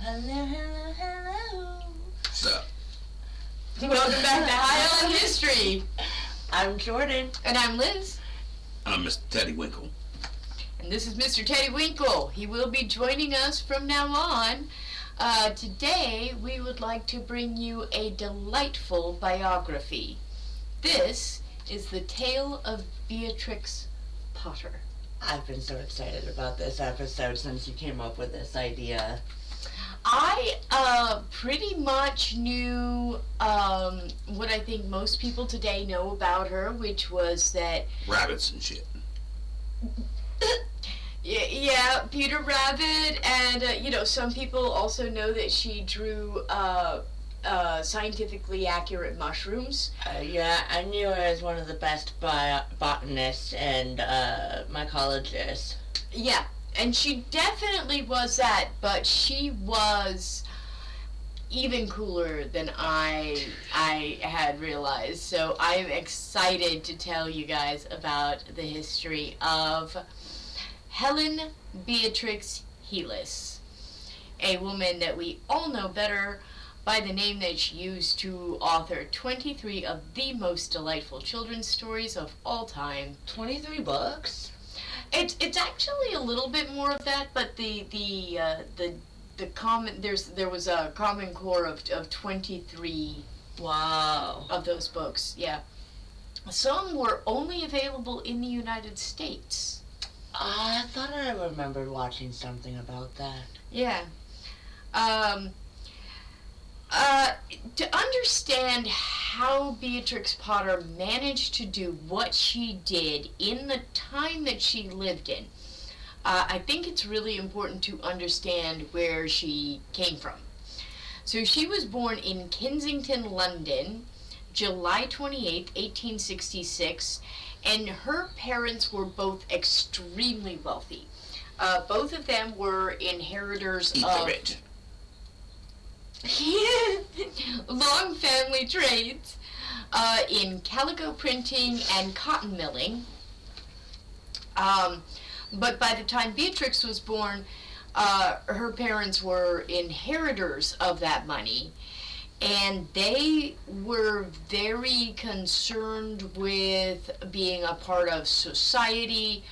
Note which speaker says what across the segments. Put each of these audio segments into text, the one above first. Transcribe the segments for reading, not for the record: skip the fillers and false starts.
Speaker 1: Hello, hello, hello.
Speaker 2: What's up?
Speaker 3: Welcome back to High on History.
Speaker 1: I'm Jordan.
Speaker 3: And I'm Liz.
Speaker 2: I'm Mr. Teddy Winkle.
Speaker 3: And this is Mr. Teddy Winkle. He will be joining us from now on. Today, we would like to bring you a delightful biography. This is the tale of Beatrix Potter.
Speaker 1: I've been so excited about this episode since you came up with this idea.
Speaker 3: I pretty much knew what I think most people today know about her, which was that...
Speaker 2: Rabbits and shit.
Speaker 3: Yeah, Peter Rabbit, and, some people also know that she drew scientifically accurate mushrooms.
Speaker 1: Yeah, I knew her as one of the best botanists and mycologists.
Speaker 3: Yeah, and she definitely was that, but she was even cooler than I had realized. So I am excited to tell you guys about the history of Helen Beatrix Helis, a woman that we all know better by the name that she used to author 23 of the most delightful children's stories of all time.
Speaker 1: 23 books?
Speaker 3: It's actually a little bit more of that, but the common there was a common core of 23.
Speaker 1: Wow.
Speaker 3: Of those books, yeah. Some were only available in the United States.
Speaker 1: I thought I remembered watching something about that.
Speaker 3: Yeah. To understand how Beatrix Potter managed to do what she did in the time that she lived in, I think it's really important to understand where she came from. So she was born in Kensington, London, July 28th, 1866, and her parents were both extremely wealthy. Both of them were inheritors of long family trades in calico printing and cotton milling. But by the time Beatrix was born, her parents were inheritors of that money, and they were very concerned with being a part of society.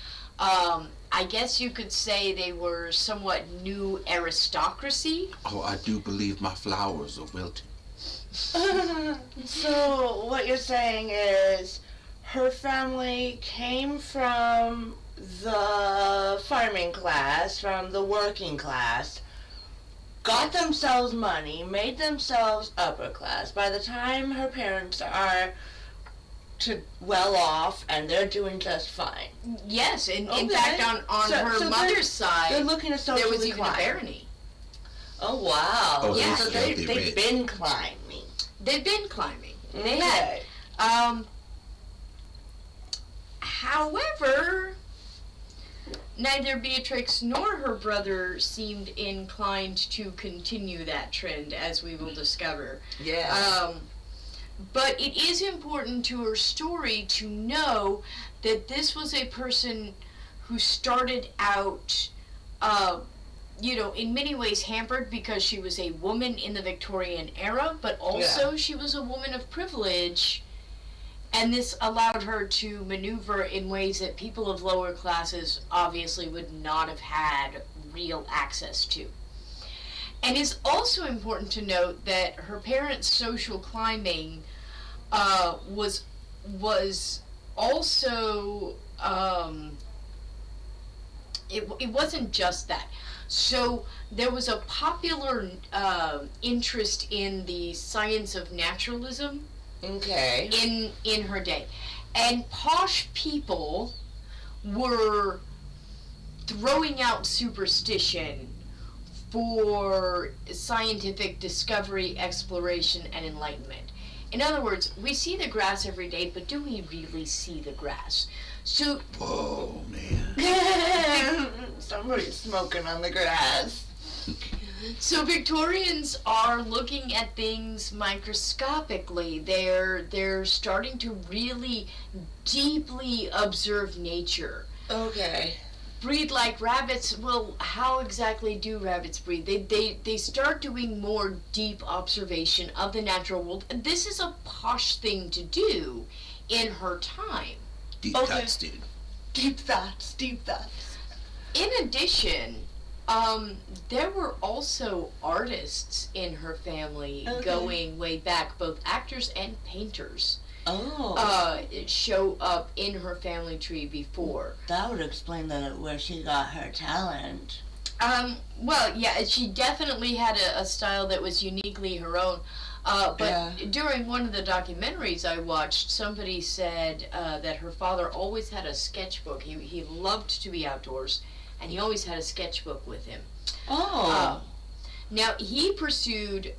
Speaker 3: I guess you could say they were somewhat new aristocracy.
Speaker 2: Oh, I do believe my flowers are wilting.
Speaker 1: So what you're saying is her family came from the farming class, from the working class, got themselves money, made themselves upper class. By the time her parents are well off, and they're doing just fine.
Speaker 3: Yes, in fact, on her mother's side,
Speaker 1: they're looking to socially
Speaker 3: there was even
Speaker 1: climb.
Speaker 3: a barony.
Speaker 1: Oh, wow.
Speaker 2: Oh,
Speaker 3: yeah.
Speaker 1: So they've been climbing.
Speaker 3: They'd been climbing. They
Speaker 1: Okay.
Speaker 3: had. However, neither Beatrix nor her brother seemed inclined to continue that trend, as we will discover.
Speaker 1: Yeah.
Speaker 3: But it is important to her story to know that this was a person who started out, in many ways hampered because she was a woman in the Victorian era, but also she was a woman of privilege, and this allowed her to maneuver in ways that people of lower classes obviously would not have had real access to. And it's also important to note that her parents' social climbing was also it wasn't just that. So there was a popular interest in the science of naturalism.
Speaker 1: Okay.
Speaker 3: In her day, and posh people were throwing out superstition for scientific discovery, exploration, and enlightenment. In other words, we see the grass every day, but do we really see the grass? So,
Speaker 2: whoa, man.
Speaker 1: Somebody's smoking on the grass.
Speaker 3: So Victorians are looking at things microscopically. They're starting to really deeply observe nature.
Speaker 1: Okay.
Speaker 3: breed like rabbits. Well, how exactly do rabbits breed? They start doing more deep observation of the natural world. This is a posh thing to do in her time.
Speaker 2: Deep cuts, dude.
Speaker 1: Deep thoughts, deep thoughts.
Speaker 3: In addition, there were also artists in her family going way back, both actors and painters. Show up in her family tree before.
Speaker 1: That would explain where she got her talent.
Speaker 3: Well, yeah, she definitely had a style that was uniquely her own. But during one of the documentaries I watched, somebody said that her father always had a sketchbook. He loved to be outdoors, and he always had a sketchbook with him. Now, he pursued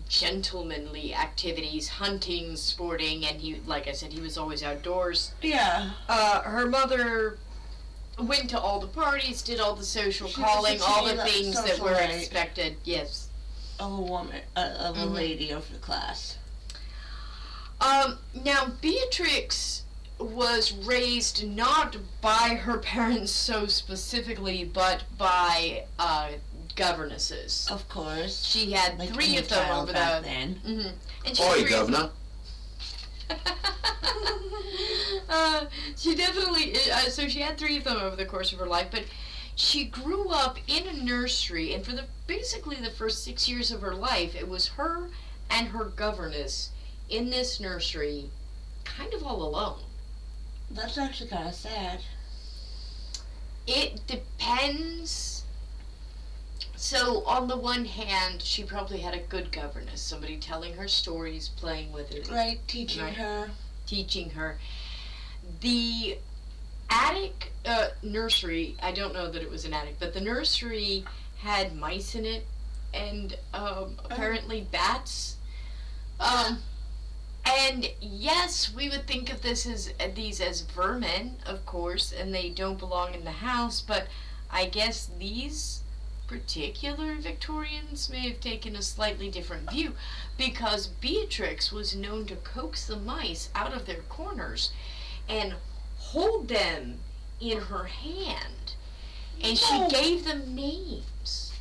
Speaker 3: gentlemanly activities, hunting, sporting, and he, like I said, he was always outdoors.
Speaker 1: Yeah.
Speaker 3: Her mother went to all the parties, did all the social calling, all the things that were expected. Yes.
Speaker 1: Of a woman, of a lady of the class.
Speaker 3: Now, Beatrix was raised not by her parents so specifically, but by governesses.
Speaker 1: Of course.
Speaker 3: She had like 3 of them over
Speaker 1: back then.
Speaker 3: And she
Speaker 2: Oi, governor.
Speaker 3: She definitely, so she had 3 of them over the course of her life, but she grew up in a nursery, and for basically the first 6 years of her life, it was her and her governess in this nursery, kind of all alone.
Speaker 1: That's actually kind of sad.
Speaker 3: It depends. So, on the one hand, she probably had a good governess, somebody telling her stories, playing with her.
Speaker 1: Right, teaching her.
Speaker 3: Teaching her. The attic nursery, I don't know that it was an attic, but the nursery had mice in it, and apparently bats. And yes, we would think of these as vermin, of course, and they don't belong in the house, but I guess these particular Victorians may have taken a slightly different view, because Beatrix was known to coax the mice out of their corners and hold them in her hand, and she gave them names.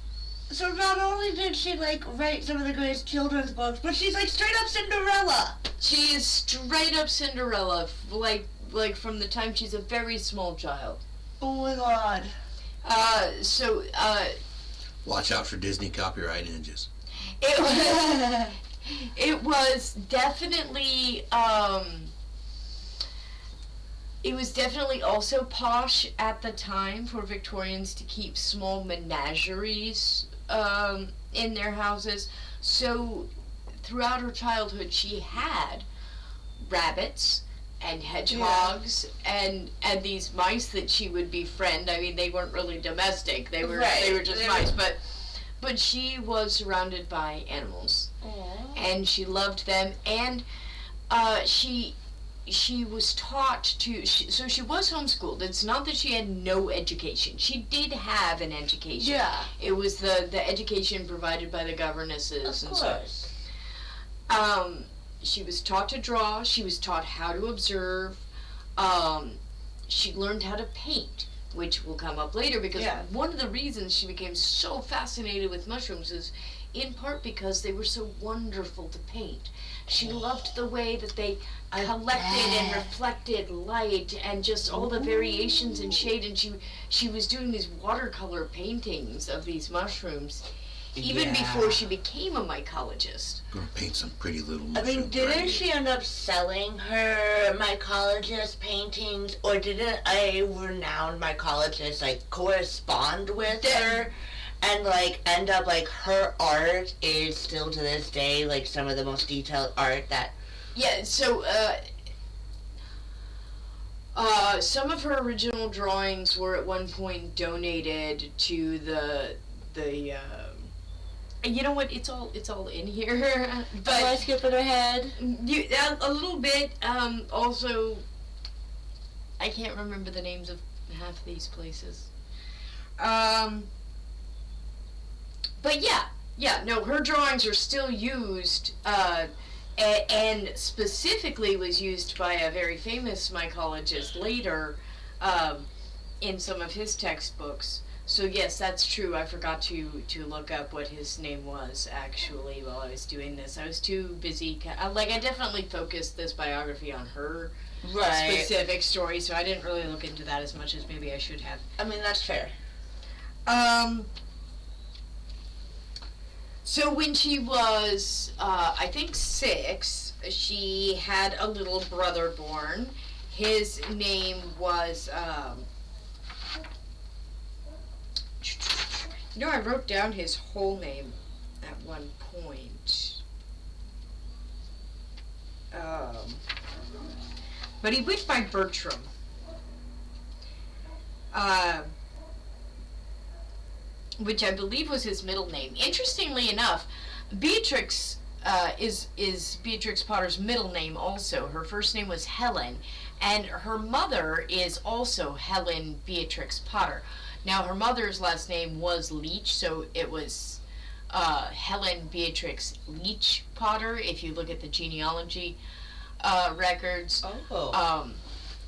Speaker 1: So not only did she write some of the greatest children's books, but she's straight up Cinderella.
Speaker 3: She is straight up Cinderella, like from the time she's a very small child.
Speaker 1: Oh my God.
Speaker 2: Watch out for Disney copyright ninjas.
Speaker 3: It was definitely, it was definitely also posh at the time for Victorians to keep small menageries in their houses. So throughout her childhood, she had rabbits and hedgehogs and these mice that she would befriend. I mean, they weren't really domestic. They were just mice, but she was surrounded by animals.
Speaker 1: Aww.
Speaker 3: And she loved them, and she was taught to, so she was homeschooled. It's not that she had no education. She did have an education.
Speaker 1: Yeah.
Speaker 3: It was the education provided by the governesses.
Speaker 1: Of
Speaker 3: and
Speaker 1: course.
Speaker 3: so. She was taught to draw. She was taught how to observe. She learned how to paint, which will come up later, because one of the reasons she became so fascinated with mushrooms is in part because they were so wonderful to paint. She loved the way that they collected and reflected light and just all the variations in shade, and she was doing these watercolor paintings of these mushrooms even before she became a mycologist.
Speaker 2: Gonna paint some pretty little
Speaker 1: I mean,
Speaker 2: mushrooms.
Speaker 1: didn't she end up selling her mycologist paintings, or didn't a renowned mycologist correspond with her and end up her art is still to this day some of the most detailed art that
Speaker 3: so some of her original drawings were at one point donated to the you know what? It's all in here. But
Speaker 1: am I skipping ahead?
Speaker 3: A little bit. Also, I can't remember the names of half these places. But no, her drawings are still used, and specifically was used by a very famous mycologist later, in some of his textbooks. So yes, that's true. I forgot to look up what his name was actually while I was doing this. I was too busy. I definitely focused this biography on her specific story, so I didn't really look into that as much as maybe I should have.
Speaker 1: I mean, that's fair.
Speaker 3: So when she was, I think 6, she had a little brother born. His name was, I wrote down his whole name at one point. But he went by Bertram. Which I believe was his middle name. Interestingly enough, Beatrix is Beatrix Potter's middle name also. Her first name was Helen, and her mother is also Helen Beatrix Potter. Now, her mother's last name was Leach, so it was Helen Beatrix Leach Potter, if you look at the genealogy records.
Speaker 1: Oh.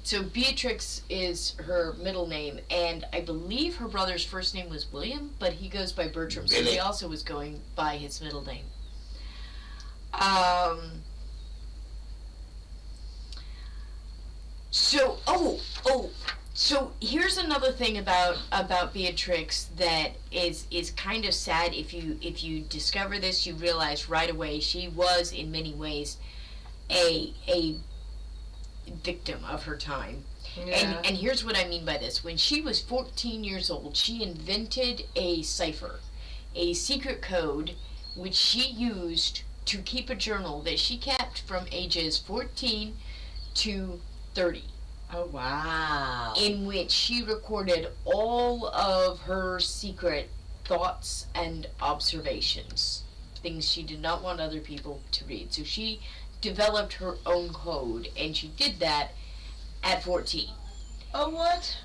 Speaker 3: So Beatrix is her middle name, and I believe her brother's first name was William, but he goes by Bertram, so he also was going by his middle name. So here's another thing about Beatrix that is kind of sad. If you discover this, you realize right away she was in many ways a victim of her time.
Speaker 1: Yeah.
Speaker 3: And here's what I mean by this. When she was 14 years old, she invented a cipher, a secret code, which she used to keep a journal that she kept from ages 14 to 30.
Speaker 1: Oh, wow.
Speaker 3: In which she recorded all of her secret thoughts and observations, things she did not want other people to read. So she developed her own code, and she did that at 14.
Speaker 1: Oh, what?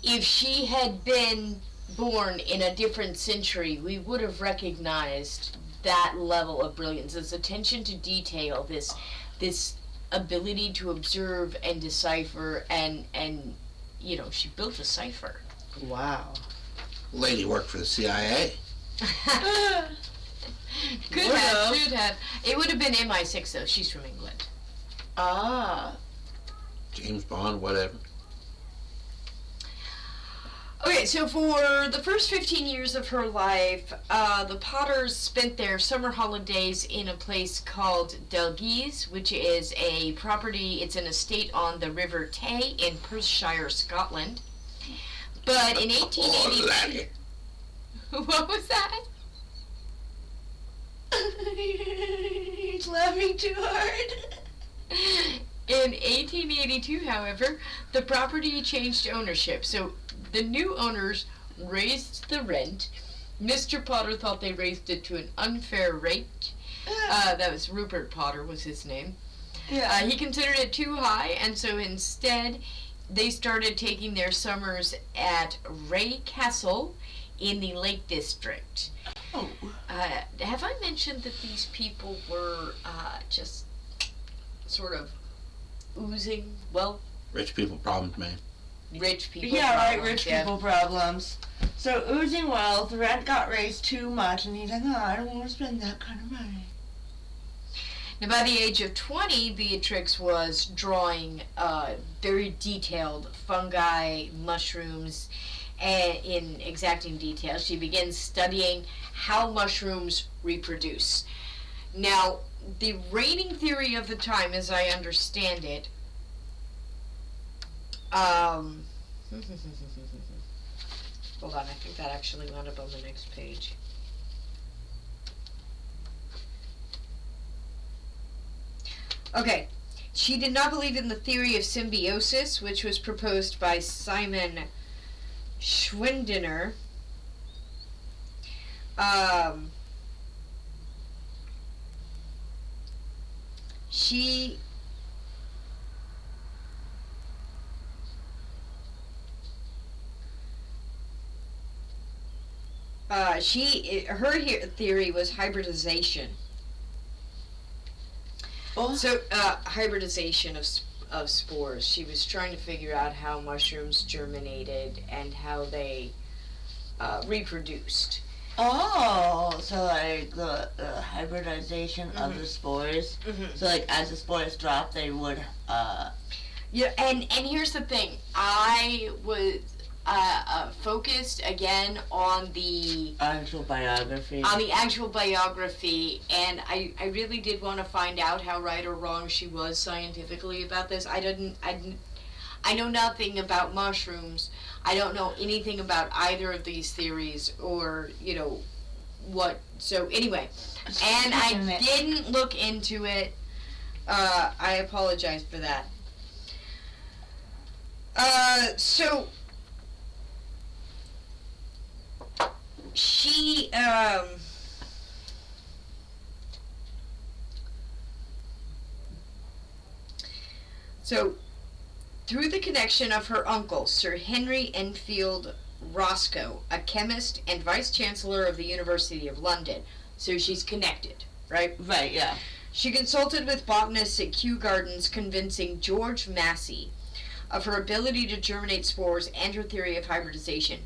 Speaker 3: If she had been born in a different century, we would have recognized that level of brilliance, this attention to detail, this ability to observe and decipher, and she built a cipher.
Speaker 1: Wow.
Speaker 2: Lady worked for the CIA.
Speaker 3: Could have, should have. It would have been MI6 though. She's from England.
Speaker 1: Ah.
Speaker 2: James Bond, whatever.
Speaker 3: Okay, so for the first 15 years of her life, the Potters spent their summer holidays in a place called Delguise, which is a property, it's an estate on the River Tay in Perthshire, Scotland. But in 1882... What was that?
Speaker 1: He's laughing too hard.
Speaker 3: In 1882, however, the property changed ownership, so the new owners raised the rent. Mr. Potter thought they raised it to an unfair rate. That was Rupert Potter was his name.
Speaker 1: Yeah.
Speaker 3: He considered it too high, and so instead they started taking their summers at Ray Castle in the Lake District.
Speaker 1: Oh.
Speaker 3: Have I mentioned that these people were just sort of oozing wealth?
Speaker 2: Rich people problems, man.
Speaker 3: Rich people.
Speaker 1: Yeah, right,
Speaker 3: problems,
Speaker 1: rich people problems. So, oozing wealth, rent got raised too much, and he's like, oh, I don't want to spend that kind of money.
Speaker 3: Now, by the age of 20, Beatrix was drawing very detailed fungi, mushrooms, and in exacting detail. She begins studying how mushrooms reproduce. Now, the reigning theory of the time, as I understand it, hold on, I think that actually wound up on the next page. Okay, she did not believe in the theory of symbiosis, which was proposed by Simon Schwindiner. Her theory was hybridization.
Speaker 1: Oh.
Speaker 3: So, hybridization of spores. She was trying to figure out how mushrooms germinated and how they reproduced.
Speaker 1: Oh, so like the hybridization of the spores.
Speaker 3: Mm-hmm.
Speaker 1: So like as the spores drop, they would.
Speaker 3: Yeah, and here's the thing. I was focused again on the
Speaker 1: Actual biography.
Speaker 3: actual biography, and I really did want to find out how right or wrong she was scientifically about this. I know nothing about mushrooms. I don't know anything about either of these theories, or what. So anyway, and I didn't look into it. I apologize for that. So she so through the connection of her uncle, Sir Henry Enfield Roscoe, a chemist and vice chancellor of the University of London. So she's connected, right?
Speaker 1: Right, yeah.
Speaker 3: She consulted with botanists at Kew Gardens, convincing George Massey of her ability to germinate spores and her theory of hybridization.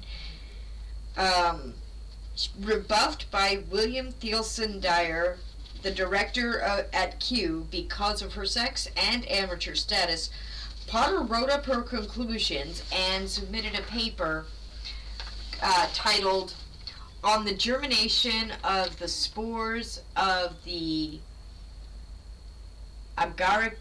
Speaker 3: Rebuffed by William Thielson Dyer, the director at Kew, because of her sex and amateur status, Potter wrote up her conclusions and submitted a paper titled "On the Germination of the Spores of the Agaricinae."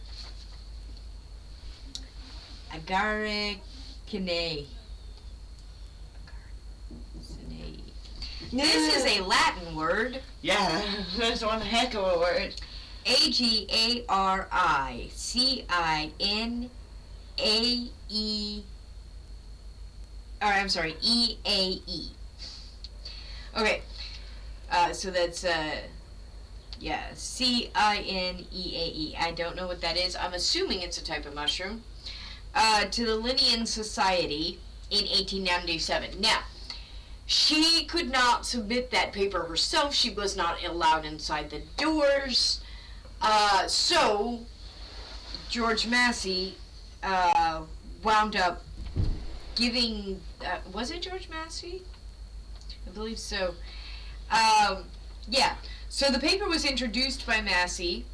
Speaker 3: This is a Latin word.
Speaker 1: Yeah, that's one heck of a word.
Speaker 3: Agaricinae. Or I'm sorry, EAE. Okay, so that's Cineae. I don't know what that is. I'm assuming it's a type of mushroom. To the Linnean Society in 1897. Now, she could not submit that paper herself. She was not allowed inside the doors. So George Massey wound up giving. Was it George Massey? I believe so. Yeah. So the paper was introduced by Massey.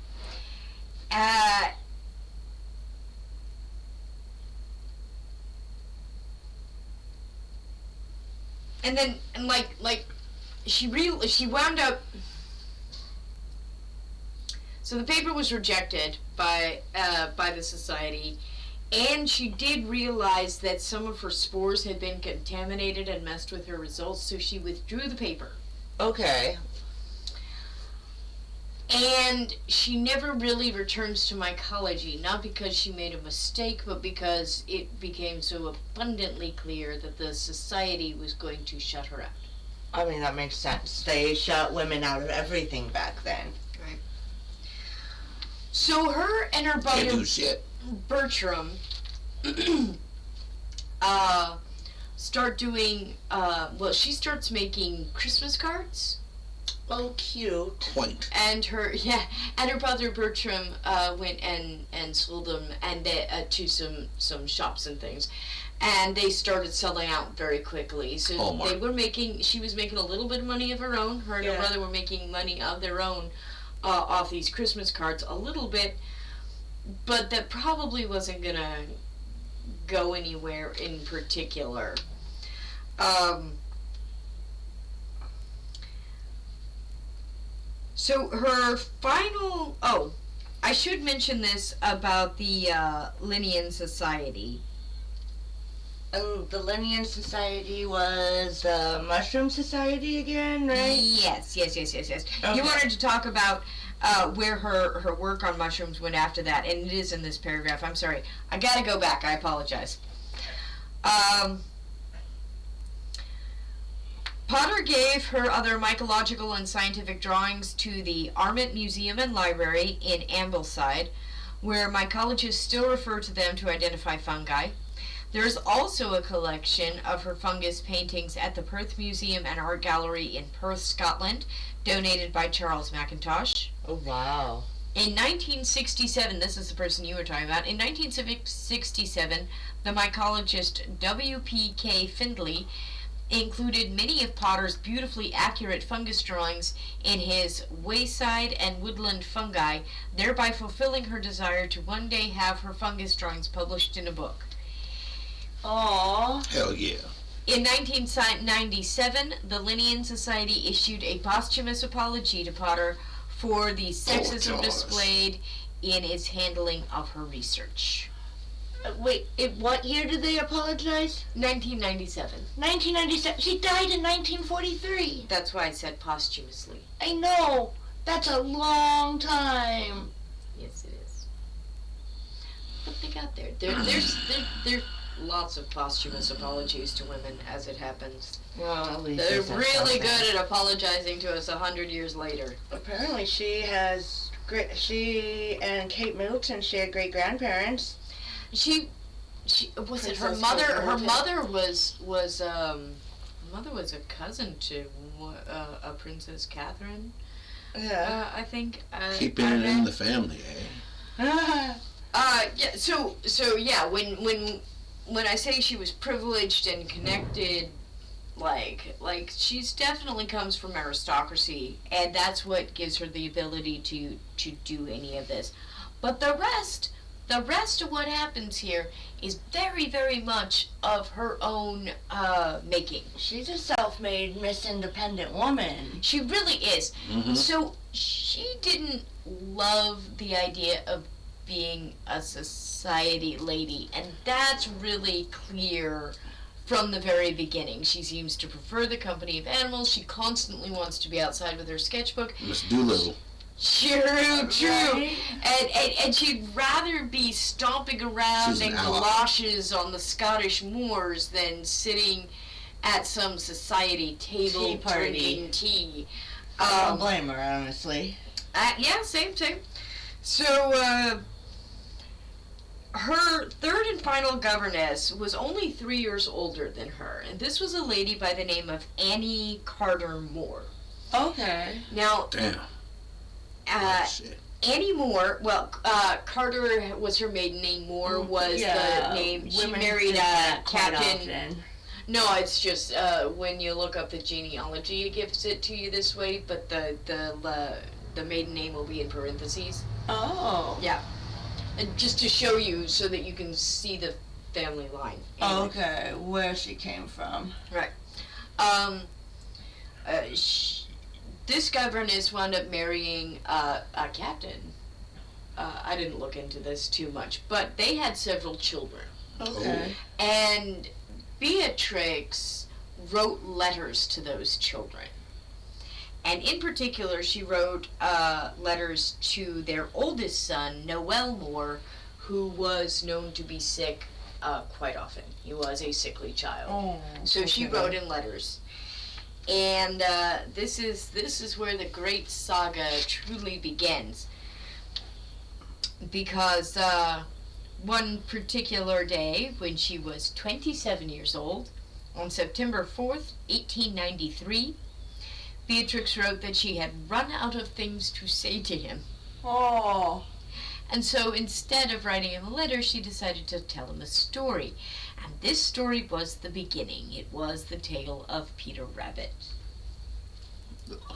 Speaker 3: And then, she wound up. So the paper was rejected by the society, and she did realize that some of her spores had been contaminated and messed with her results, so she withdrew the paper.
Speaker 1: Okay.
Speaker 3: And she never really returns to mycology, not because she made a mistake, but because it became so abundantly clear that the society was going to shut her out.
Speaker 1: I mean, that makes sense. They shut women out of everything back then.
Speaker 3: Right. So her and her
Speaker 2: Can't
Speaker 3: brother
Speaker 2: do shit.
Speaker 3: Bertram start doing, she starts making Christmas cards.
Speaker 1: Oh, cute.
Speaker 2: Quaint.
Speaker 3: And her brother Bertram went and sold them to some shops and things, and they started selling out very quickly. So she was making a little bit of money of her own. Her and her brother were making money of their own off these Christmas cards, a little bit, but that probably wasn't gonna go anywhere in particular. So her final... Oh, I should mention this about the Linnean Society.
Speaker 1: And the Linnean Society was the Mushroom Society again, right?
Speaker 3: Yes. Okay. You wanted to talk about where her work on mushrooms went after that, and it is in this paragraph. I'm sorry. I gotta go back. I apologize. Potter gave her other mycological and scientific drawings to the Arment Museum and Library in Ambleside, where mycologists still refer to them to identify fungi. There is also a collection of her fungus paintings at the Perth Museum and Art Gallery in Perth, Scotland, donated by Charles McIntosh.
Speaker 1: Oh, wow.
Speaker 3: In 1967, this is the person you were talking about. In 1967, the mycologist W.P.K. Findlay included many of Potter's beautifully accurate fungus drawings in his Wayside and Woodland Fungi, thereby fulfilling her desire to one day have her fungus drawings published in a book.
Speaker 1: Aww.
Speaker 2: Hell yeah.
Speaker 3: In 1997, the Linnean Society issued a posthumous apology to Potter for the sexism displayed in its handling of her research.
Speaker 1: Wait, what year did they apologize?
Speaker 3: 1997.
Speaker 1: 1997. She died in 1943.
Speaker 3: That's why I said posthumously.
Speaker 1: I know. That's a long time.
Speaker 3: Yes, it is. But they got there. There's lots of posthumous apologies to women, as it happens.
Speaker 1: Well, at least
Speaker 3: they're really good at apologizing to us 100 years later.
Speaker 1: Apparently, she and Kate Middleton shared great grandparents.
Speaker 3: She was it her
Speaker 1: Princess
Speaker 3: mother?
Speaker 1: Kate
Speaker 3: Her
Speaker 1: Middleton.
Speaker 3: mother was a cousin to a Princess Catherine.
Speaker 1: Yeah.
Speaker 3: I think.
Speaker 2: Keeping it in the family, eh?
Speaker 3: Yeah. So yeah. When I say she was privileged and connected, like she's definitely comes from aristocracy, and that's what gives her the ability to do any of this. But the rest of what happens here is very, very much of her own making.
Speaker 1: She's a self-made Miss Independent woman.
Speaker 3: She really is.
Speaker 2: Mm-hmm.
Speaker 3: So she didn't love the idea of being a society lady, and that's really clear from the very beginning. She seems to prefer the company of animals. She constantly wants to be outside with her sketchbook.
Speaker 2: Miss Doolittle.
Speaker 3: True.
Speaker 1: Right?
Speaker 3: And she'd rather be stomping around
Speaker 2: She's
Speaker 3: in
Speaker 2: an ally.
Speaker 3: galoshes on the Scottish moors than sitting at some society table
Speaker 1: Tea party.
Speaker 3: drinking tea.
Speaker 1: I don't blame her, honestly.
Speaker 3: Yeah, same. So, her third and final governess was only 3 years older than her, and this was a lady by the name of Annie Carter Moore.
Speaker 1: Okay.
Speaker 3: Now,
Speaker 2: Damn. Shit.
Speaker 3: Annie Moore, Carter was her maiden name. Moore was the name. She
Speaker 1: women
Speaker 3: married
Speaker 1: do that quite
Speaker 3: Captain.
Speaker 1: often.
Speaker 3: No, it's just when you look up the genealogy, it gives it to you this way. But the maiden name will be in parentheses.
Speaker 1: Oh.
Speaker 3: Yeah, and just to show you so that you can see the family line. Anyway.
Speaker 1: Okay, where she came from.
Speaker 3: Right. This governess wound up marrying a captain. I didn't look into this too much, but they had several children.
Speaker 1: Okay.
Speaker 3: And Beatrix wrote letters to those children. And in particular, she wrote letters to their oldest son, Noel Moore, who was known to be sick quite often. He was a sickly child.
Speaker 1: Oh.
Speaker 3: So she
Speaker 1: okay.
Speaker 3: wrote him letters. And this is where the great saga truly begins. Because one particular day, when she was 27 years old, on September 4th, 1893, Beatrix wrote that she had run out of things to say to him.
Speaker 1: Oh.
Speaker 3: And so instead of writing him a letter, she decided to tell him a story. And this story was the beginning. It was the tale of Peter Rabbit.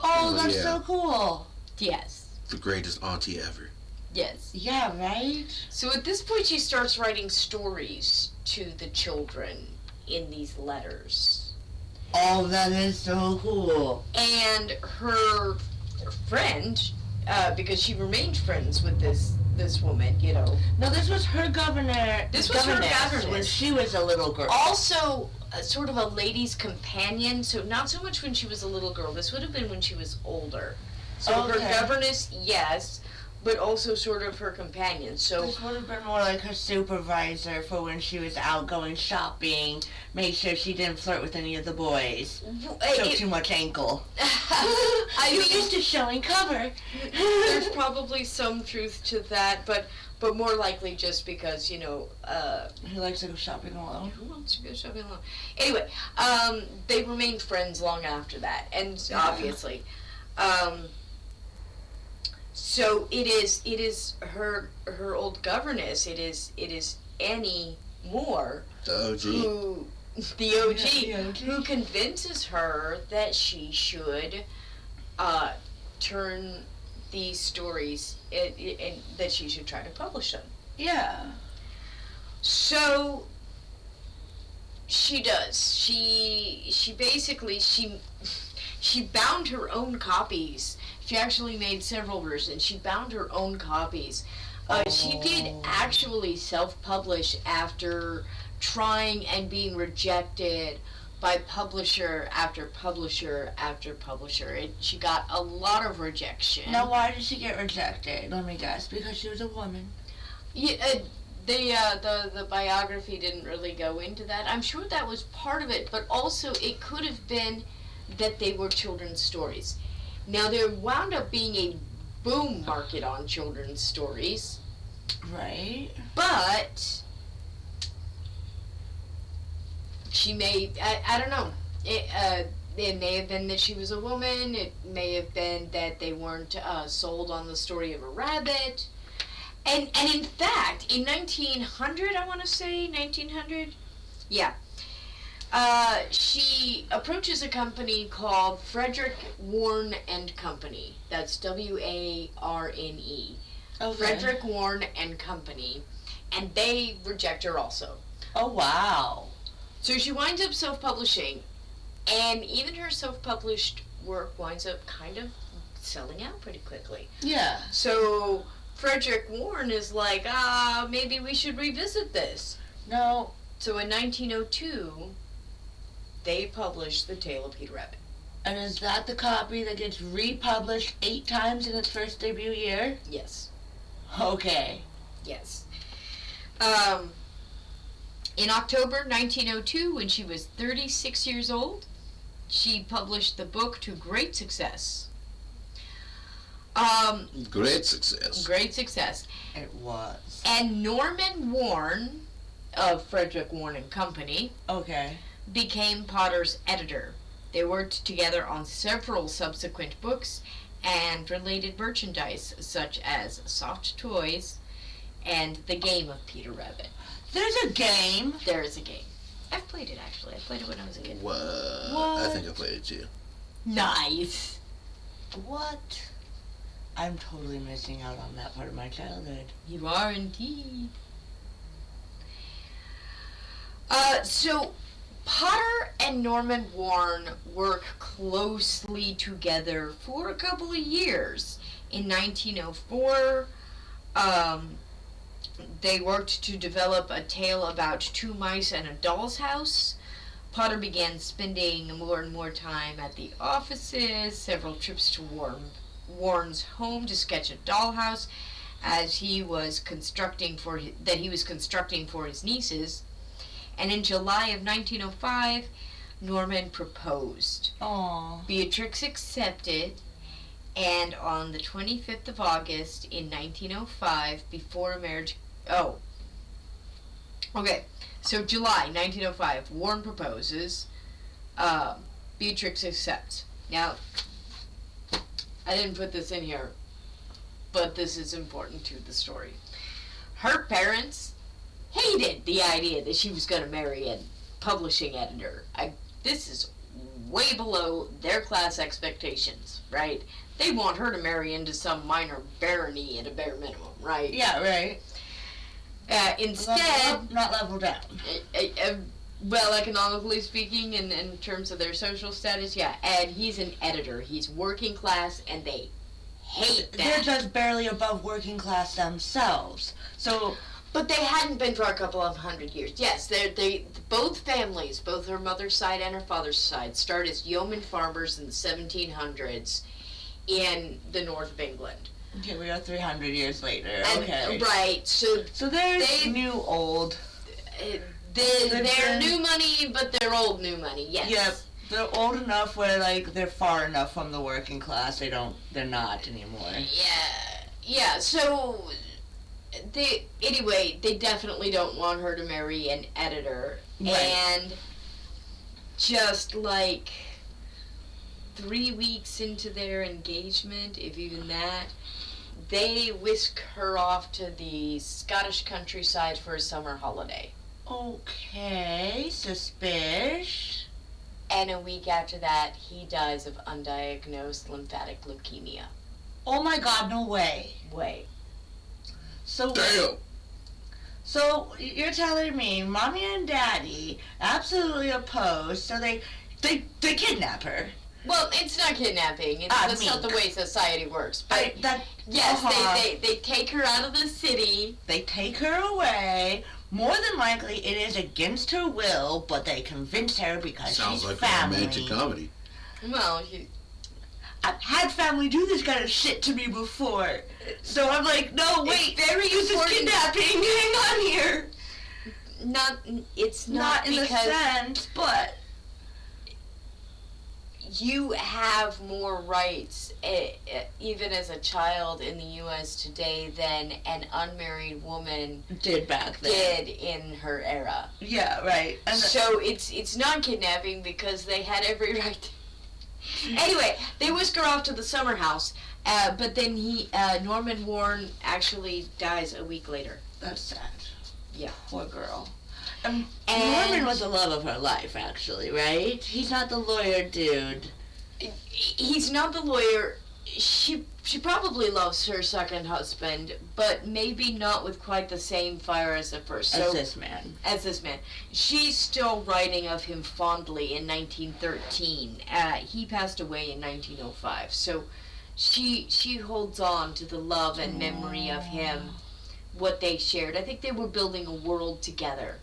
Speaker 1: Oh, that's
Speaker 2: yeah.
Speaker 1: so cool.
Speaker 3: Yes.
Speaker 2: The greatest auntie ever.
Speaker 3: Yes.
Speaker 1: Yeah, right?
Speaker 3: So at this point, she starts writing stories to the children in these letters.
Speaker 1: Oh, that is so cool.
Speaker 3: And her friend, because she remained friends with this woman, you know.
Speaker 1: No, this was her governor.
Speaker 3: This was her governess.
Speaker 1: When she was a little girl.
Speaker 3: Also, sort of a lady's companion, so not so much when she was a little girl. This would have been when she was older. So
Speaker 1: Okay.
Speaker 3: her governess, yes, but also sort of her companion. So
Speaker 1: This would have been more like her supervisor for when she was out going shopping. Made sure she didn't flirt with any of the boys. Show too much ankle.
Speaker 3: I
Speaker 1: You're
Speaker 3: mean,
Speaker 1: used to showing cover.
Speaker 3: there's probably some truth to that, but more likely just because, you know,
Speaker 1: He likes to go shopping alone.
Speaker 3: who wants to go shopping alone? Anyway, they remained friends long after that, and
Speaker 1: Yeah.
Speaker 3: obviously. So it is her old governess. It is Annie Moore,
Speaker 2: The OG.
Speaker 3: the OG,
Speaker 1: Yeah, the OG.
Speaker 3: who convinces her that she should turn these stories and that she should try to publish them.
Speaker 1: Yeah.
Speaker 3: So she does. She basically she bound her own copies. She actually made several versions. She bound her own copies. She did actually self-publish after trying and being rejected by publisher after publisher after publisher. She got a lot of rejection.
Speaker 1: Now, why did she get rejected? Let me guess. Because she was a woman.
Speaker 3: Yeah, the biography didn't really go into that. I'm sure that was part of it, but also it could have been that they were children's stories. Now, there wound up being a boom market on children's stories,
Speaker 1: Right.
Speaker 3: but she may, I don't know. It may have been that she was a woman. It may have been that they weren't sold on the story of a rabbit. And in fact, in 1900, I want to say, 1900? Yeah. She approaches a company called Frederick Warne and Company. That's Warne.
Speaker 1: Okay.
Speaker 3: Frederick Warne and Company. And they reject her also.
Speaker 1: Oh, wow.
Speaker 3: So she winds up self-publishing. And even her self-published work winds up kind of selling out pretty quickly.
Speaker 1: Yeah.
Speaker 3: So Frederick Warne is like, maybe we should revisit this.
Speaker 1: No.
Speaker 3: So in 1902, they published The Tale of Peter Rabbit.
Speaker 1: And is that the copy that gets republished 8 times in its first debut year?
Speaker 3: Yes.
Speaker 1: Okay.
Speaker 3: Yes. In October 1902, when she was 36 years old, she published the book to great success.
Speaker 2: Great success.
Speaker 3: Great success.
Speaker 1: It was.
Speaker 3: And Norman Warne of Frederick Warne and Company
Speaker 1: Okay.
Speaker 3: became Potter's editor. They worked together on several subsequent books and related merchandise, such as soft toys and the game of Peter Rabbit.
Speaker 1: There's a game.
Speaker 3: There is a game. I've played it, actually. I played it when I was a kid.
Speaker 2: What?
Speaker 1: What?
Speaker 2: I think I played it too.
Speaker 3: Nice.
Speaker 1: What? I'm totally missing out on that part of my childhood.
Speaker 3: You are indeed. So Potter and Norman Warne work closely together for a couple of years. In 1904, they worked to develop a tale about 2 mice and a doll's house. Potter began spending more and more time at the offices, several trips to Warren's home to sketch a dollhouse as he was constructing for his nieces. And in July of 1905, Norman proposed.
Speaker 1: Aww.
Speaker 3: Beatrix accepted, and on the 25th of August in 1905, before marriage... Oh. Okay, so July 1905, Warren proposes, Beatrix accepts. Now, I didn't put this in here, but this is important to the story. Her parents hated the idea that she was going to marry a publishing editor. This is way below their class expectations, right? They want her to marry into some minor barony at a bare minimum, right?
Speaker 1: Yeah, right.
Speaker 3: Instead...
Speaker 1: Level up, not level down.
Speaker 3: Well, economically speaking, and in terms of their social status, yeah. And he's an editor. He's working class, and they hate that.
Speaker 1: They're just barely above working class themselves. So...
Speaker 3: But they hadn't been for a couple of 100 years. Yes, they both families, both her mother's side and her father's side, start as yeoman farmers in the 1700s in the north of England.
Speaker 1: Okay, we are 300 years later.
Speaker 3: And,
Speaker 1: Okay.
Speaker 3: Right, so
Speaker 1: there's new old.
Speaker 3: They're new money, but they're old new money, yes.
Speaker 1: Yep. They're old enough where, like, they're far enough from the working class. They're not anymore.
Speaker 3: Yeah, so... Anyway, they definitely don't want her to marry an editor.
Speaker 1: Right.
Speaker 3: And just like 3 weeks into their engagement, if even that, they whisk her off to the Scottish countryside for a summer holiday.
Speaker 1: Okay, suspicious.
Speaker 3: And a week after that, he dies of undiagnosed lymphatic leukemia.
Speaker 1: Oh my God, no way. So
Speaker 2: Damn.
Speaker 1: So you're telling me mommy and daddy absolutely opposed, so they kidnap her.
Speaker 3: Well, it's not kidnapping. That's not the way society works. But they take her out of the city.
Speaker 1: They take her away. More than likely, it is against her will, but they convince her because
Speaker 2: Sounds
Speaker 1: she's
Speaker 2: like
Speaker 1: family.
Speaker 2: a romantic comedy.
Speaker 3: Well,
Speaker 1: I've had family do this kind of shit to me before. So I'm like, no, wait, this is kidnapping. Hang on here.
Speaker 3: It's not
Speaker 1: in the
Speaker 3: because
Speaker 1: sense, but
Speaker 3: you have more rights, even as a child in the U.S. today, than an unmarried woman
Speaker 1: did back then.
Speaker 3: did in her era.
Speaker 1: Yeah, right. And
Speaker 3: So it's not kidnapping because they had every right to. Anyway, they whisk her off to the summer house, but then Norman Warren actually dies a week later.
Speaker 1: That's sad.
Speaker 3: Yeah.
Speaker 1: Poor girl. Norman was the love of her life, actually, right? He's not the lawyer dude.
Speaker 3: He's not the lawyer. She probably loves her second husband, but maybe not with quite the same fire as the first.
Speaker 1: As this man.
Speaker 3: She's still writing of him fondly in 1913. He passed away in 1905. So she holds on to the love and memory of him, what they shared. I think they were building a world together.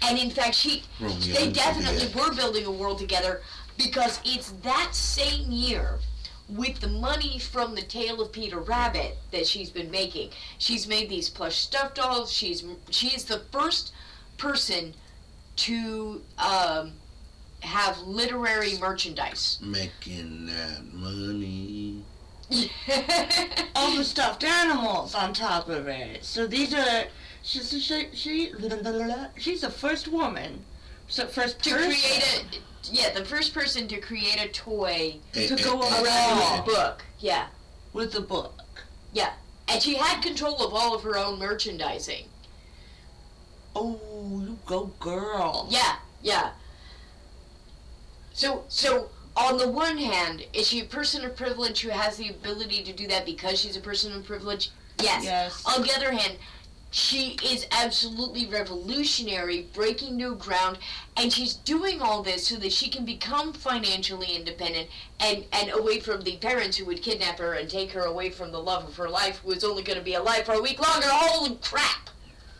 Speaker 3: And in fact, they definitely were building a world together, because it's that same year, with the money from the Tale of Peter Rabbit that she's been making. She's made these plush stuffed dolls. She is the first person to have literary merchandise.
Speaker 2: Making that money.
Speaker 1: All the stuffed animals on top of it. So these are... She's the first woman. So first person.
Speaker 3: The first person to create a toy
Speaker 1: to go
Speaker 3: around the book. Yeah.
Speaker 1: With the book.
Speaker 3: Yeah. And she had control of all of her own merchandising.
Speaker 1: Oh, you go girl.
Speaker 3: Yeah. So on the one hand, is she a person of privilege who has the ability to do that because she's a person of privilege? Yes. On the other hand, she is absolutely revolutionary, breaking new ground, and she's doing all this so that she can become financially independent and away from the parents who would kidnap her and take her away from the love of her life, who was only going to be alive for a week longer. Holy crap!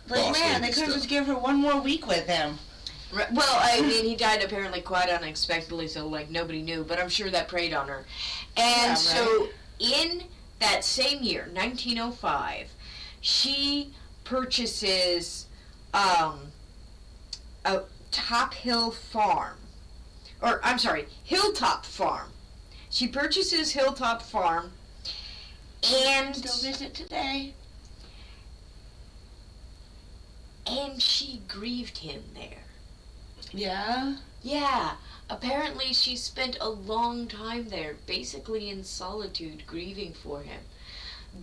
Speaker 1: Like, man, they could just give her one more week with him.
Speaker 3: Well, I mean, he died apparently quite unexpectedly, so, nobody knew, but I'm sure that preyed on her. And so, in that same year, 1905, she purchases a Hilltop Farm. She purchases Hilltop Farm and
Speaker 1: still visit today.
Speaker 3: And she grieved him there.
Speaker 1: Yeah?
Speaker 3: Yeah. Apparently she spent a long time there, basically in solitude, grieving for him.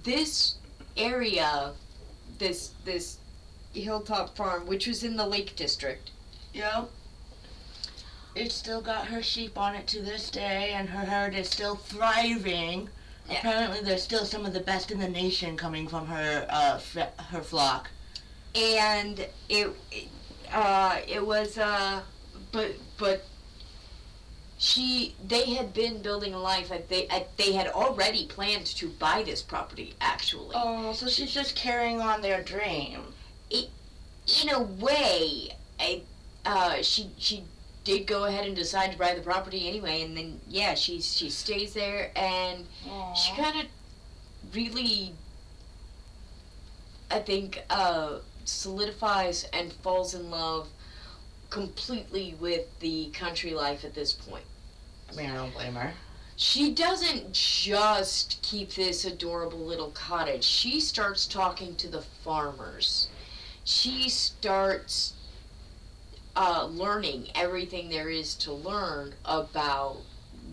Speaker 3: This area, this Hilltop Farm, which was in the Lake District.
Speaker 1: Yep. It's still got her sheep on it to this day, and her herd is still thriving. Yeah. Apparently there's still some of the best in the nation coming from her her flock.
Speaker 3: And it was but they had been building a life. They had already planned to buy this property, actually.
Speaker 1: Oh, so she's just carrying on their dream.
Speaker 3: In a way, she did go ahead and decide to buy the property anyway, and then she stays there, and aww, she kind of really, I think, solidifies and falls in love completely with the country life at this point.
Speaker 1: I mean, I don't blame her.
Speaker 3: She doesn't just keep this adorable little cottage. She starts talking to the farmers. She starts learning everything there is to learn about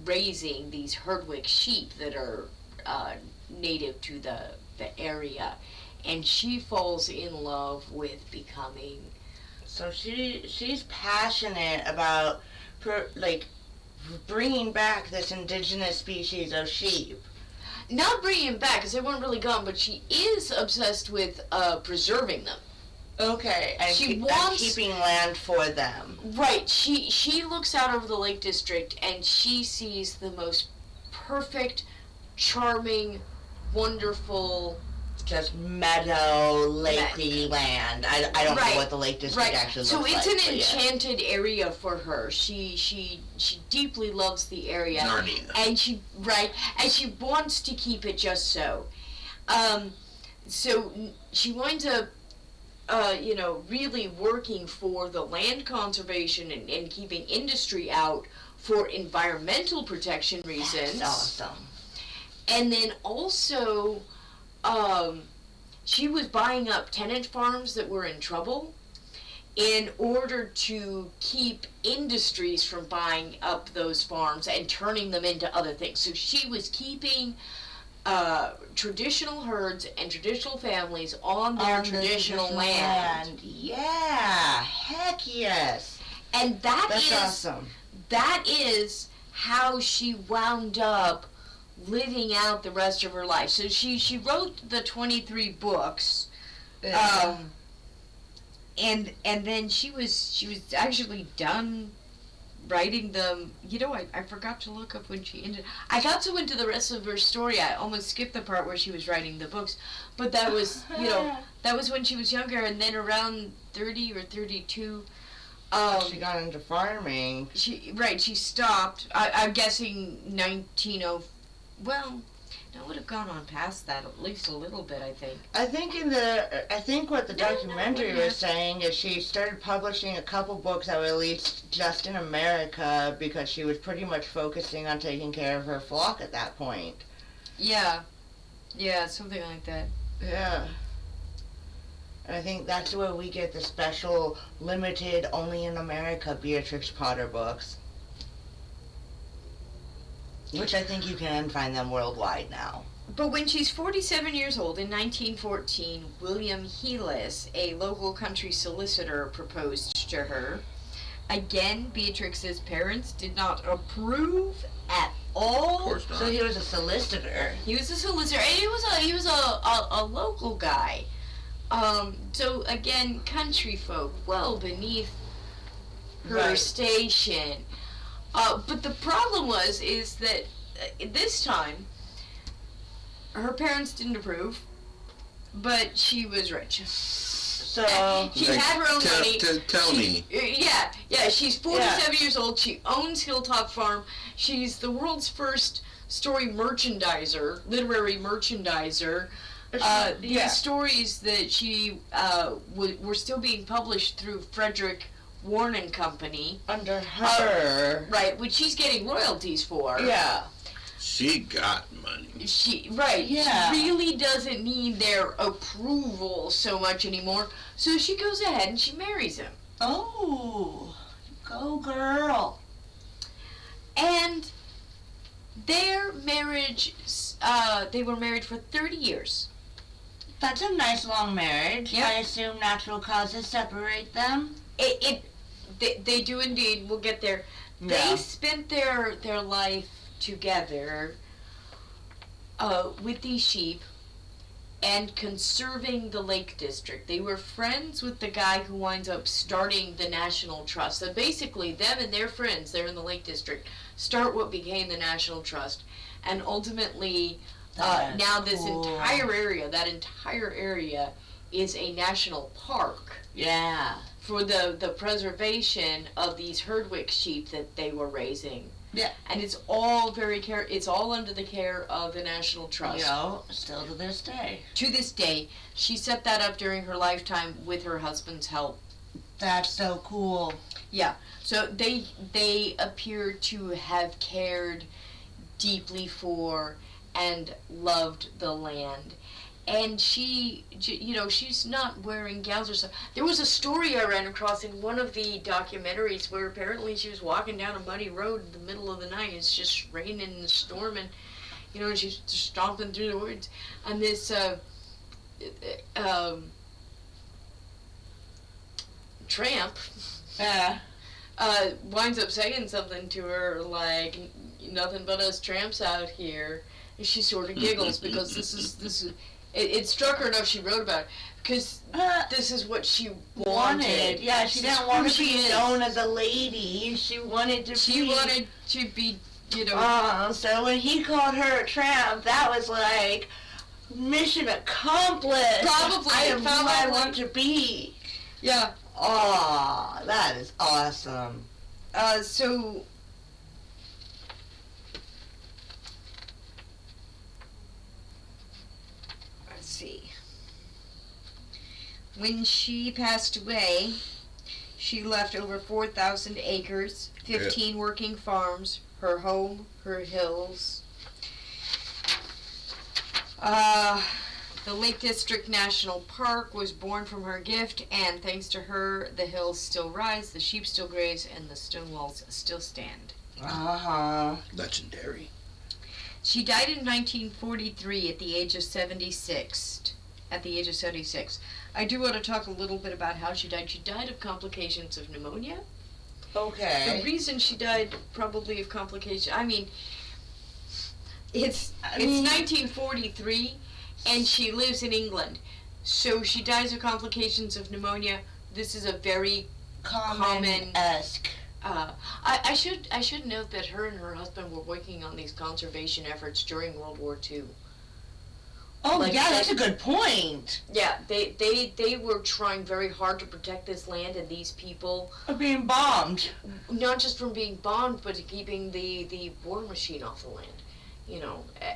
Speaker 3: raising these Herdwick sheep that are native to the area, and she falls in love with becoming.
Speaker 1: So she's passionate about bringing back this indigenous species of sheep.
Speaker 3: Not bringing them back, because they weren't really gone, but she is obsessed with preserving them.
Speaker 1: Okay, and, and keeping land for them.
Speaker 3: Right. She looks out over the Lake District, and she sees the most perfect, charming, wonderful...
Speaker 1: just meadow, lakey land. I don't know what the Lake District actually looks like.
Speaker 3: So it's an enchanted area for her. She deeply loves the area.
Speaker 2: Narnia.
Speaker 3: And she wants to keep it just so. So she winds up really working for the land conservation and keeping industry out for environmental protection reasons.
Speaker 1: That's awesome.
Speaker 3: And then also, she was buying up tenant farms that were in trouble in order to keep industries from buying up those farms and turning them into other things. So she was keeping traditional herds and traditional families on their traditional land.
Speaker 1: Yeah, heck yes.
Speaker 3: And
Speaker 1: that's awesome.
Speaker 3: That is how she wound up living out the rest of her life. So she wrote the 23 books, and then she was actually done writing them. I forgot to look up when she ended. I got so into the rest of her story, I almost skipped the part where she was writing the books. But that was, that was when she was younger, and then around 30 or 32.
Speaker 1: She got into farming.
Speaker 3: She stopped. I'm guessing 1904. Well, that would have gone on past that at least a little bit, I think.
Speaker 1: I think what the documentary was saying is she started publishing a couple books that were released just in America because she was pretty much focusing on taking care of her flock at that point.
Speaker 3: Yeah, something like that.
Speaker 1: Yeah. And I think that's where we get the special, limited, only in America Beatrix Potter books. Which I think you can find them worldwide now.
Speaker 3: But when she's 47 years old, in 1914, William Heelis, a local country solicitor, proposed to her. Again, Beatrix's parents did not approve at all.
Speaker 2: Of course not.
Speaker 1: So he was a solicitor.
Speaker 3: He was a solicitor, and he was a local guy. So again, country folk, well beneath her station. But the problem is that this time, her parents didn't approve, but she was rich.
Speaker 1: So
Speaker 3: she had her own money.
Speaker 2: Tell me.
Speaker 3: Yeah. She's 47 years old. She owns Hilltop Farm. She's the world's first story merchandiser, literary merchandiser. These stories that she were still being published through Frederick Warne and Company.
Speaker 1: Under her.
Speaker 3: Right, which she's getting royalties for.
Speaker 1: Yeah.
Speaker 2: She got money.
Speaker 3: She really doesn't need their approval so much anymore. So she goes ahead and she marries him.
Speaker 1: Oh, go girl.
Speaker 3: And their marriage, they were married for 30 years.
Speaker 1: That's a nice long marriage.
Speaker 3: Yep.
Speaker 1: I assume natural causes separate them.
Speaker 3: They do indeed. We'll get there. Yeah. They spent their life together with these sheep and conserving the Lake District. They were friends with the guy who winds up starting the National Trust. So basically, them and their friends there in the Lake District start what became the National Trust. And ultimately, now this entire area is a national park.
Speaker 1: Yeah.
Speaker 3: For the preservation of these Herdwick sheep that they were raising.
Speaker 1: Yeah.
Speaker 3: And it's all it's all under the care of the National Trust.
Speaker 1: Still to this day.
Speaker 3: To this day, she set that up during her lifetime with her husband's help.
Speaker 1: That's so cool.
Speaker 3: Yeah. So they appear to have cared deeply for and loved the land. And she, she's not wearing gowns or something. There was a story I ran across in one of the documentaries where apparently she was walking down a muddy road in the middle of the night. It's just raining and storming. and she's stomping through the woods, and this tramp
Speaker 1: Yeah.
Speaker 3: winds up saying something to her like, nothing but us tramps out here, and she sort of giggles because this is it struck her enough she wrote about it, because this is what she wanted.
Speaker 1: Yeah, she didn't want to be known as a lady. She wanted to
Speaker 3: be,
Speaker 1: so when he called her a tramp, that was like, mission accomplished.
Speaker 3: Probably.
Speaker 1: I am who I want to be.
Speaker 3: Yeah.
Speaker 1: Oh, that is awesome.
Speaker 3: So let's see. When she passed away, she left over 4,000 acres, 15 working farms, her home, her hills. The Lake District National Park was born from her gift, and thanks to her, the hills still rise, the sheep still graze, and the stone walls still stand.
Speaker 2: Legendary.
Speaker 3: She died in 1943 at the age of 76. I do want to talk a little bit about how she died. She died of complications of pneumonia.
Speaker 1: Okay.
Speaker 3: The reason she died probably of complications, it's 1943, and she lives in England. So she dies of complications of pneumonia. This is a very
Speaker 1: common-esque.
Speaker 3: I should note that her and her husband were working on these conservation efforts during World War II.
Speaker 1: Oh, yeah, that's a good point.
Speaker 3: Yeah, they were trying very hard to protect this land and these people.
Speaker 1: Are being bombed.
Speaker 3: Not just from being bombed, but keeping the war machine off the land.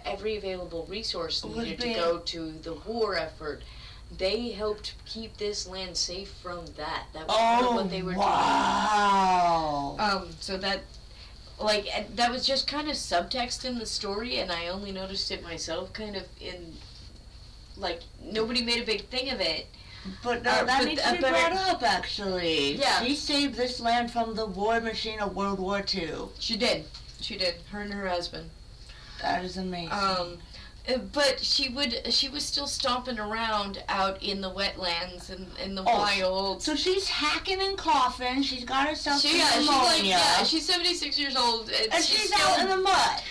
Speaker 3: Every available resource needed to go to the war effort. They helped keep this land safe from that. That was part of what they were doing. So that was just kind of subtext in the story, and I only noticed it myself kind of in, nobody made a big thing of it.
Speaker 1: But that needs to be brought up, actually.
Speaker 3: Yeah.
Speaker 1: She saved this land from the war machine of World War II.
Speaker 3: She did. Her and her husband.
Speaker 1: That is amazing.
Speaker 3: But she was still stomping around out in the wetlands and in the wild.
Speaker 1: So she's hacking and coughing. She's got herself
Speaker 3: pneumonia. She's 76 years old.
Speaker 1: And she's out in the mud.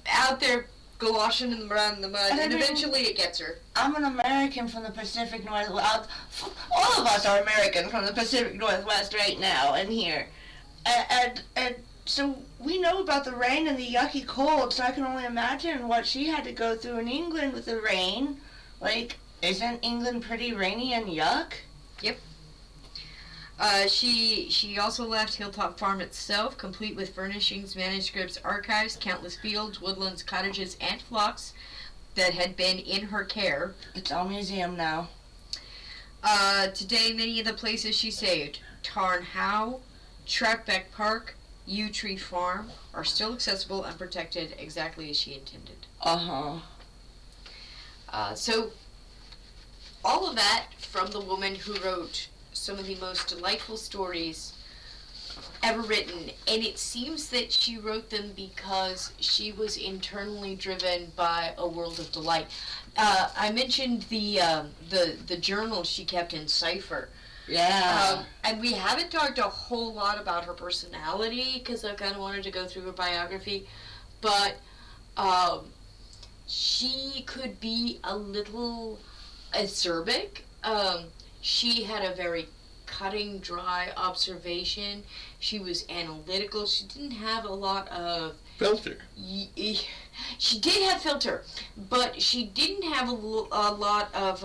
Speaker 3: Out there galoshin around in the mud, and eventually it gets her.
Speaker 1: I'm an American from the Pacific Northwest. All of us are American from the Pacific Northwest right now and here. And so we know about the rain and the yucky cold, so I can only imagine what she had to go through in England with the rain. Isn't England pretty rainy and yuck?
Speaker 3: Yep. She also left Hilltop Farm itself, complete with furnishings, manuscripts, archives, countless fields, woodlands, cottages, and flocks that had been in her care.
Speaker 1: It's all museum now.
Speaker 3: Today, many of the places she saved, Tarn How, Troutbeck Park, Yew Tree Farm, are still accessible and protected exactly as she intended. So, all of that from the woman who wrote some of the most delightful stories ever written, and it seems that she wrote them because she was internally driven by a world of delight. I mentioned the journal she kept in cipher.
Speaker 1: Yeah.
Speaker 3: And we haven't talked a whole lot about her personality because I kind of wanted to go through her biography, but she could be a little acerbic. She had a very cutting, dry observation. She was analytical. She didn't have a lot of
Speaker 2: filter.
Speaker 3: She did have filter, but she didn't have a lot of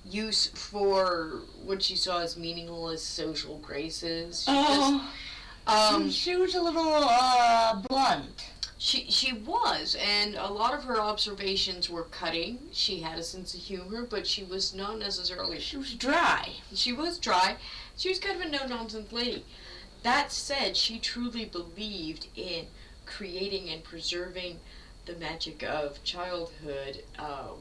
Speaker 3: use for what she saw as meaningless social graces.
Speaker 1: She was a little blunt.
Speaker 3: She was, and a lot of her observations were cutting. She had a sense of humor, but she was not necessarily...
Speaker 1: She was dry.
Speaker 3: She was dry. She was kind of a no-nonsense lady. That said, she truly believed in creating and preserving the magic of childhood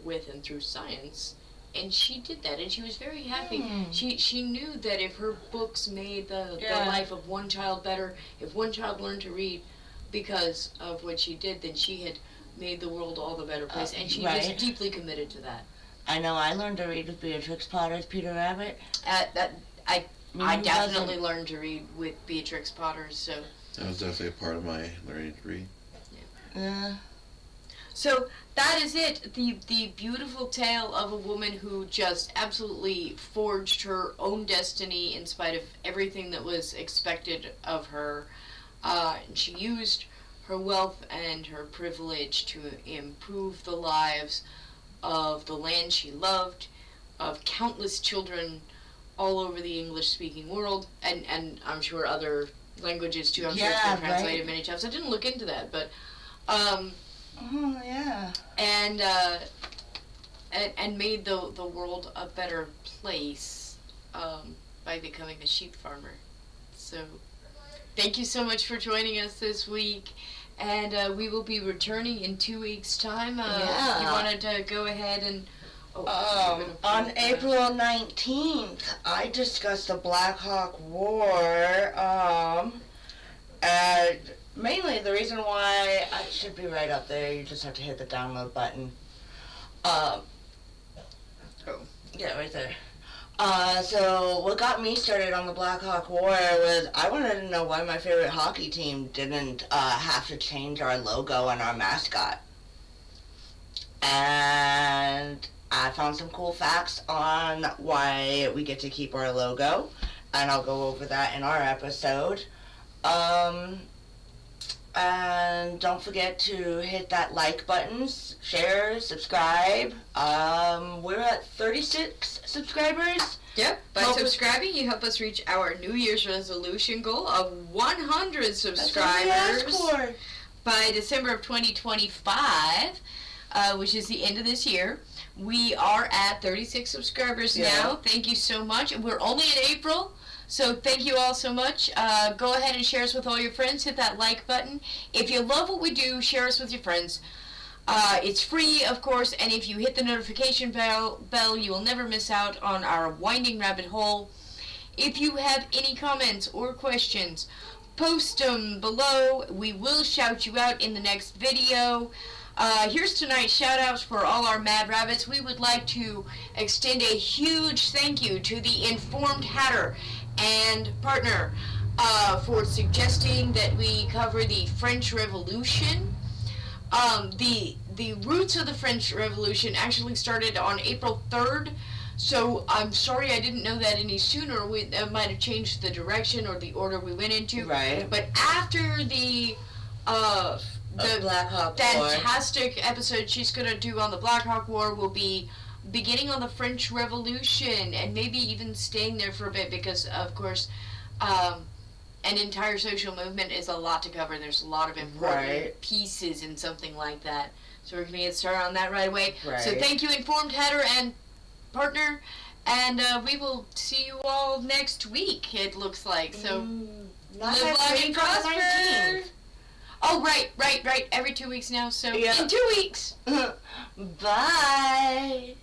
Speaker 3: with and through science. And she did that, and she was very happy. She knew that if her books made the life of one child better, if one child learned to read because of what she did, then she had made the world all the better place, and she
Speaker 1: right.
Speaker 3: was deeply committed to that.
Speaker 1: I know I learned to read with Beatrix Potter's Peter Rabbit.
Speaker 3: I definitely learned to read with Beatrix Potter, so.
Speaker 2: That was definitely a part of my learning to read.
Speaker 1: Yeah.
Speaker 3: So that is it. The beautiful tale of a woman who just absolutely forged her own destiny in spite of everything that was expected of her. She used her wealth and her privilege to improve the lives of the land she loved, of countless children all over the English-speaking world, and I'm sure other languages too. I'm sure it's been translated many times. I didn't look into that, but
Speaker 1: yeah.
Speaker 3: And made the world a better place by becoming a sheep farmer. So thank you so much for joining us this week. And we will be returning in 2 weeks' time.
Speaker 1: Yeah.
Speaker 3: You wanted to go ahead and...
Speaker 1: on April 19th, I discussed the Black Hawk War. And mainly the reason why I should be right up there. You just have to hit the download button. Yeah, right there. So what got me started on the Black Hawk War was I wanted to know why my favorite hockey team didn't have to change our logo and our mascot. And I found some cool facts on why we get to keep our logo, and I'll go over that in our episode. And don't forget to hit that like button, share, subscribe. We're at 36 subscribers.
Speaker 3: Yep, by subscribing, you help us reach our New Year's resolution goal of 100 subscribers.
Speaker 1: That's what we asked for.
Speaker 3: By December of 2025, which is the end of this year. We are at 36 subscribers now. Thank you so much. We're only in April, so thank you all so much. Go ahead and share us with all your friends. Hit that like button. If you love what we do, share us with your friends. It's free, of course, and if you hit the notification bell, you will never miss out on our winding rabbit hole. If you have any comments or questions, post them below. We will shout you out in the next video. Here's tonight's shout-outs for all our Mad Rabbits. We would like to extend a huge thank you to the Informed Hatter and partner for suggesting that we cover the French Revolution. The roots of the French Revolution actually started on April 3rd, so I'm sorry I didn't know that any sooner. We might have changed the direction or the order we went into.
Speaker 1: Right.
Speaker 3: But after the
Speaker 1: Black Hawk War.
Speaker 3: Fantastic episode she's going to do on the Black Hawk War will be beginning on the French Revolution and maybe even staying there for a bit because, of course, an entire social movement is a lot to cover. There's a lot of important pieces in something like that. So we're going to get started on that right away.
Speaker 1: Right.
Speaker 3: So thank you, Informed Hatter and partner, and we will see you all next week, it looks like. So
Speaker 1: Not
Speaker 3: live long and prosper.
Speaker 1: 19th.
Speaker 3: Oh, right. Every 2 weeks now, so
Speaker 1: Yeah.
Speaker 3: in 2 weeks.
Speaker 1: Bye.